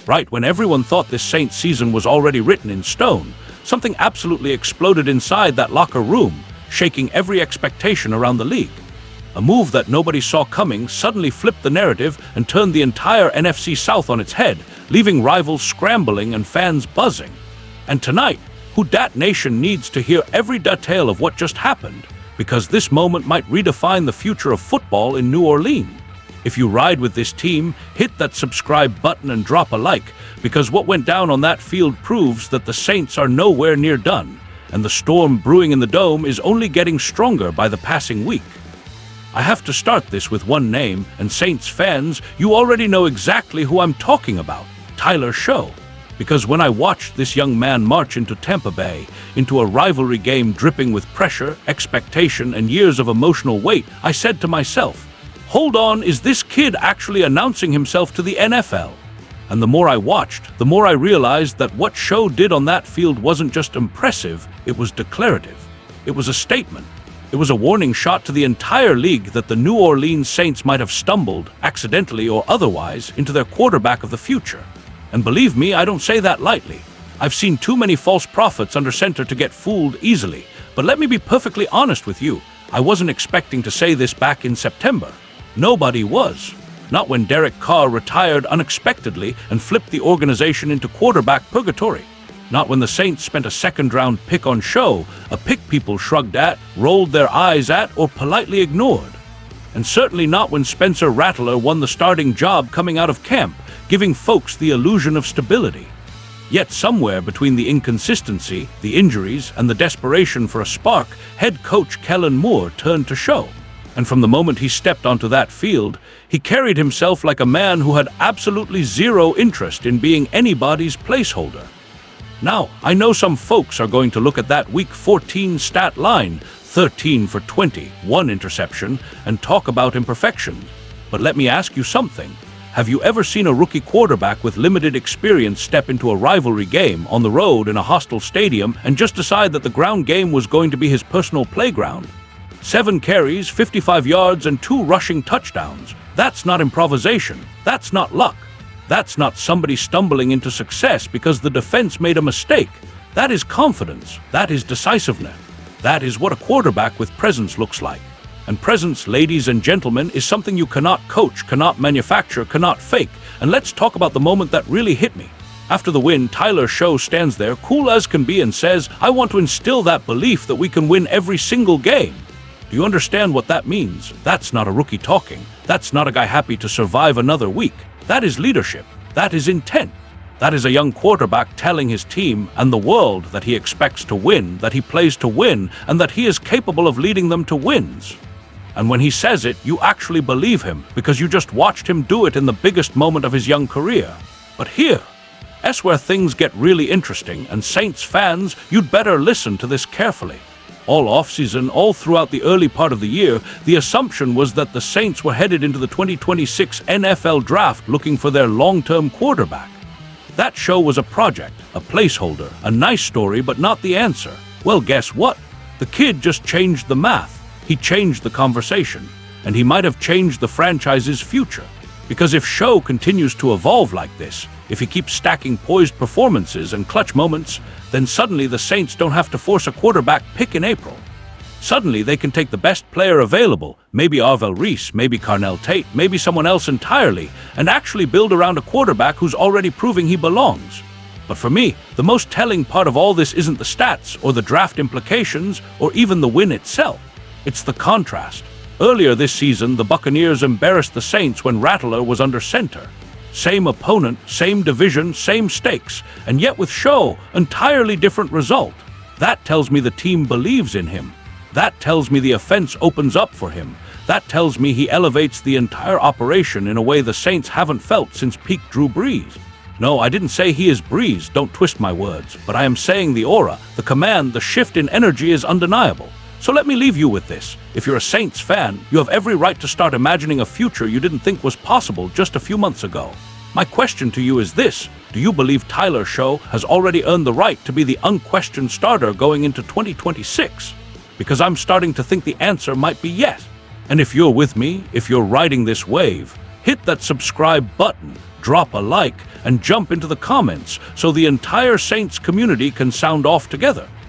Right when everyone thought this Saints season was already written in stone, something absolutely exploded inside that locker room, shaking every expectation around the league. A move that nobody saw coming suddenly flipped the narrative and turned the entire NFC South on its head, leaving rivals scrambling and fans buzzing. And tonight, Who Dat Nation needs to hear every detail of what just happened, because this moment might redefine the future of football in New Orleans. If you ride with this team, hit that subscribe button and drop a like, because what went down on that field proves that the Saints are nowhere near done, and the storm brewing in the dome is only getting stronger by the passing week. I have to start this with one name, and Saints fans, you already know exactly who I'm talking about, Tyler Show. Because when I watched this young man march into Tampa Bay, into a rivalry game dripping with pressure, expectation, and years of emotional weight, I said to myself, hold on, is this kid actually announcing himself to the NFL? And the more I watched, the more I realized that what Show did on that field wasn't just impressive, it was declarative. It was a statement. It was a warning shot to the entire league that the New Orleans Saints might have stumbled, accidentally or otherwise, into their quarterback of the future. And believe me, I don't say that lightly. I've seen too many false prophets under center to get fooled easily. But let me be perfectly honest with you. I wasn't expecting to say this back in September. Nobody was. Not when Derek Carr retired unexpectedly and flipped the organization into quarterback purgatory. Not when the Saints spent a second-round pick on Show, a pick people shrugged at, rolled their eyes at, or politely ignored. And certainly not when Spencer Rattler won the starting job coming out of camp, giving folks the illusion of stability. Yet somewhere between the inconsistency, the injuries, and the desperation for a spark, head coach Kellen Moore turned to Show. And from the moment he stepped onto that field, he carried himself like a man who had absolutely zero interest in being anybody's placeholder. Now, I know some folks are going to look at that Week 14 stat line, 13 for 20, 1 interception, and talk about imperfections. But let me ask you something. Have you ever seen a rookie quarterback with limited experience step into a rivalry game on the road in a hostile stadium and just decide that the ground game was going to be his personal playground? 7 carries, 55 yards, and 2 rushing touchdowns. That's not improvisation. That's not luck. That's not somebody stumbling into success because the defense made a mistake. That is confidence. That is decisiveness. That is what a quarterback with presence looks like. And presence, ladies and gentlemen, is something you cannot coach, cannot manufacture, cannot fake. And let's talk about the moment that really hit me. After the win, Tyler Show stands there, cool as can be, and says, I want to instill that belief that we can win every single game. Do you understand what that means? That's not a rookie talking. That's not a guy happy to survive another week. That is leadership. That is intent. That is a young quarterback telling his team and the world that he expects to win, that he plays to win, and that he is capable of leading them to wins. And when he says it, you actually believe him because you just watched him do it in the biggest moment of his young career. But that's where things get really interesting, and Saints fans, you'd better listen to this carefully. All offseason, all throughout the early part of the year, the assumption was that the Saints were headed into the 2026 NFL Draft looking for their long-term quarterback. That Show was a project, a placeholder, a nice story, but not the answer. Well, guess what? The kid just changed the math. He changed the conversation, and he might have changed the franchise's future. Because if Show continues to evolve like this, if he keeps stacking poised performances and clutch moments, then suddenly the Saints don't have to force a quarterback pick in April. Suddenly they can take the best player available, maybe Arvell Reese, maybe Carnell Tate, maybe someone else entirely, and actually build around a quarterback who's already proving he belongs. But for me, the most telling part of all this isn't the stats or the draft implications or even the win itself. It's the contrast. Earlier this season, the Buccaneers embarrassed the Saints when Rattler was under center. Same opponent, same division, same stakes, and yet with Show, entirely different result. That tells me the team believes in him. That tells me the offense opens up for him. That tells me he elevates the entire operation in a way the Saints haven't felt since peak Drew Brees. No, I didn't say he is Brees, don't twist my words, but I am saying the aura, the command, the shift in energy is undeniable. So let me leave you with this. If you're a Saints fan, you have every right to start imagining a future you didn't think was possible just a few months ago. My question to you is this: do you believe Tyler Show has already earned the right to be the unquestioned starter going into 2026? Because I'm starting to think the answer might be yes. And if you're with me, if you're riding this wave, hit that subscribe button, drop a like and jump into the comments so the entire Saints community can sound off together.